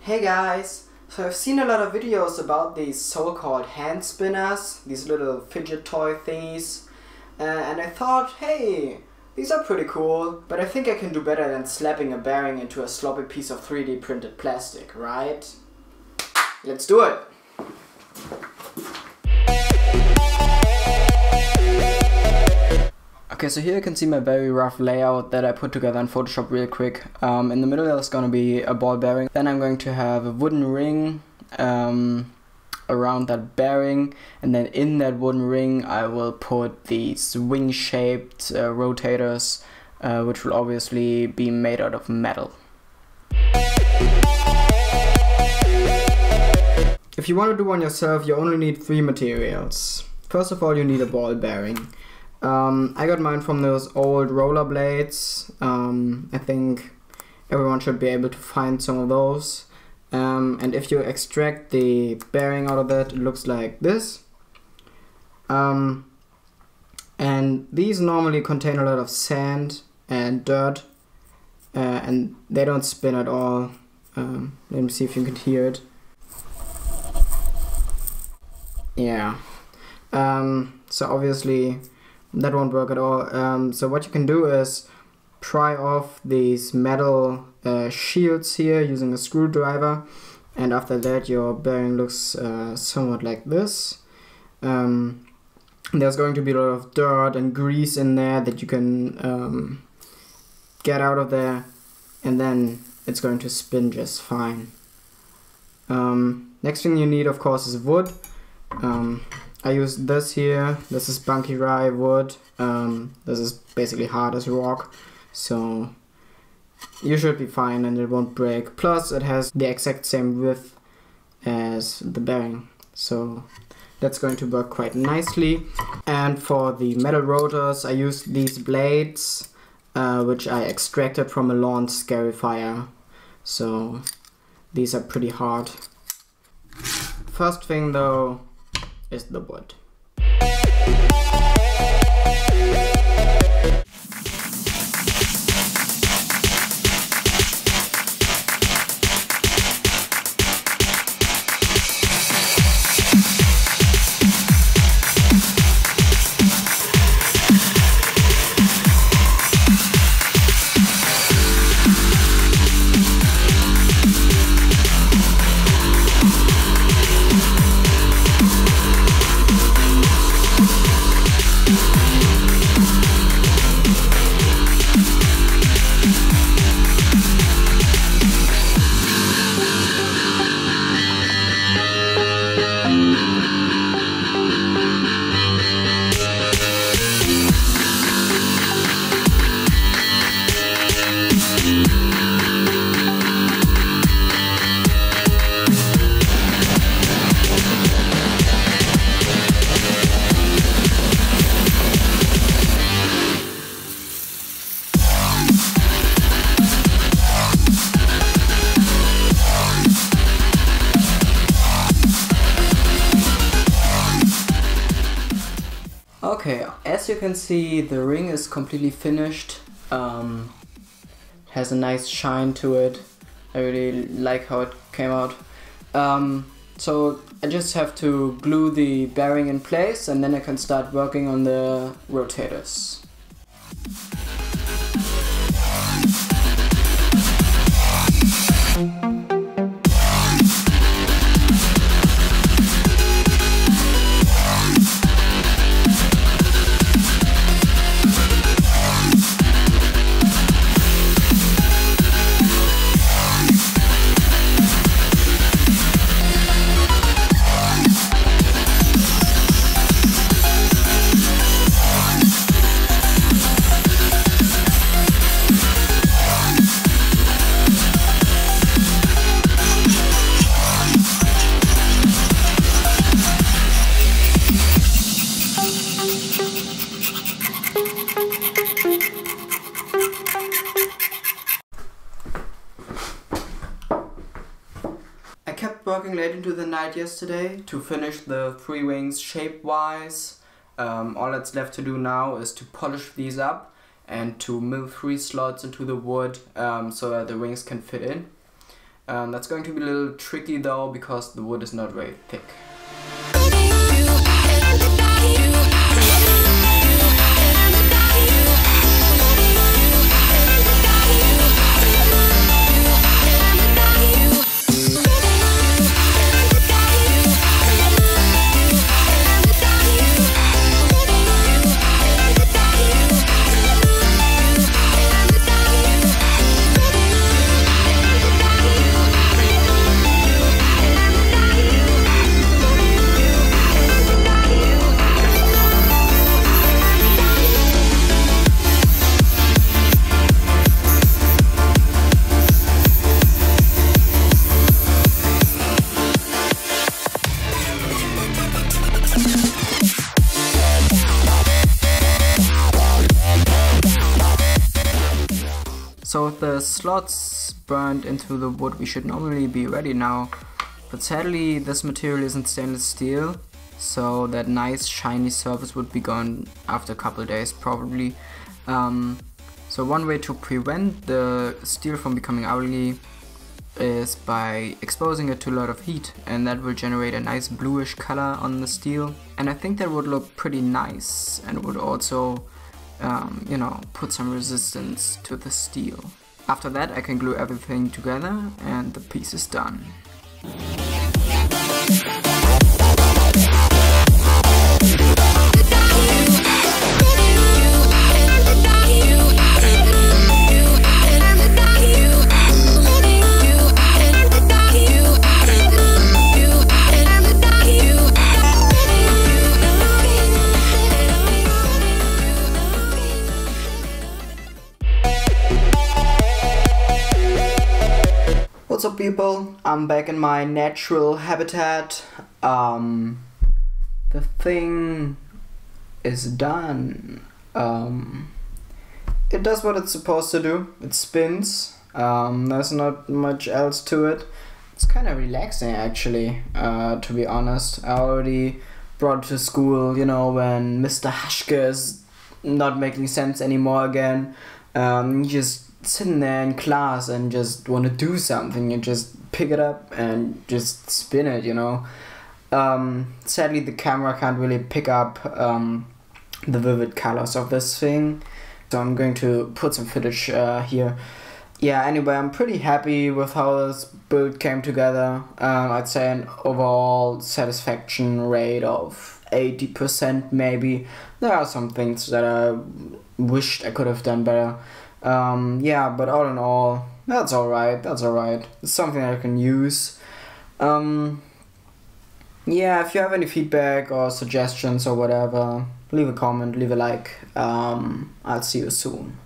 Hey guys! So I've seen a lot of videos about these so-called hand spinners, these little fidget toy thingies, and I thought, hey, these are pretty cool, but I think I can do better than slapping a bearing into a sloppy piece of 3D printed plastic, right? Let's do it! Okay, so here you can see my very rough layout that I put together in Photoshop real quick. In the middle there's gonna be a ball bearing. Then I'm going to have a wooden ring around that bearing, and then in that wooden ring I will put these wing-shaped rotators, which will obviously be made out of metal. If you want to do one yourself, you only need 3 materials. First of all, you need a ball bearing. I got mine from those old roller blades. I think everyone should be able to find some of those. And if you extract the bearing out of that, it looks like this. And these normally contain a lot of sand and dirt, and they don't spin at all. Let me see if you can hear it. Yeah. So obviously that won't work at all. So what you can do is pry off these metal shields here using a screwdriver, and after that your bearing looks somewhat like this. There's going to be a lot of dirt and grease in there that you can get out of there, and then it's going to spin just fine. Next thing you need, of course, is wood. I used this here. This is bunky rye wood. This is basically hard as rock, so you should be fine and it won't break. Plus it has the exact same width as the bearing, so that's going to work quite nicely. And for the metal rotors I used these blades, which I extracted from a lawn scarifier, so these are pretty hard. First thing though is the wood. Okay, as you can see, the ring is completely finished. Has a nice shine to it. I really like how it came out. So I just have to glue the bearing in place, and then I can start working on the rotators. I kept working late into the night yesterday to finish the 3 wings shape-wise. All that's left to do now is to polish these up and to mill 3 slots into the wood so that the wings can fit in. That's going to be a little tricky though, because the wood is not very thick. So with the slots burned into the wood, we should normally be ready now. But sadly, this material isn't stainless steel, so that nice shiny surface would be gone after a couple of days probably. So one way to prevent the steel from becoming ugly is by exposing it to a lot of heat, and that will generate a nice bluish color on the steel. And I think that would look pretty nice and would also you know, put some resistance to the steel. After that I can glue everything together and the piece is done. What's up people, I'm back in my natural habitat. The thing is done. It does what it's supposed to do, it spins. There's not much else to it. It's kind of relaxing actually, to be honest. I already brought it to school, you know, when Mr. Haschke is not making sense anymore again. Just sitting there in class and just want to do something, you just pick it up and just spin it, you know. Sadly the camera can't really pick up the vivid colors of this thing, so I'm going to put some footage here. Yeah, anyway, I'm pretty happy with how this build came together. I'd say an overall satisfaction rate of 80% maybe. There are some things that I wished I could have done better. Yeah, but all in all, that's alright, It's something I can use. Yeah, if you have any feedback or suggestions or whatever, leave a comment, leave a like. I'll see you soon.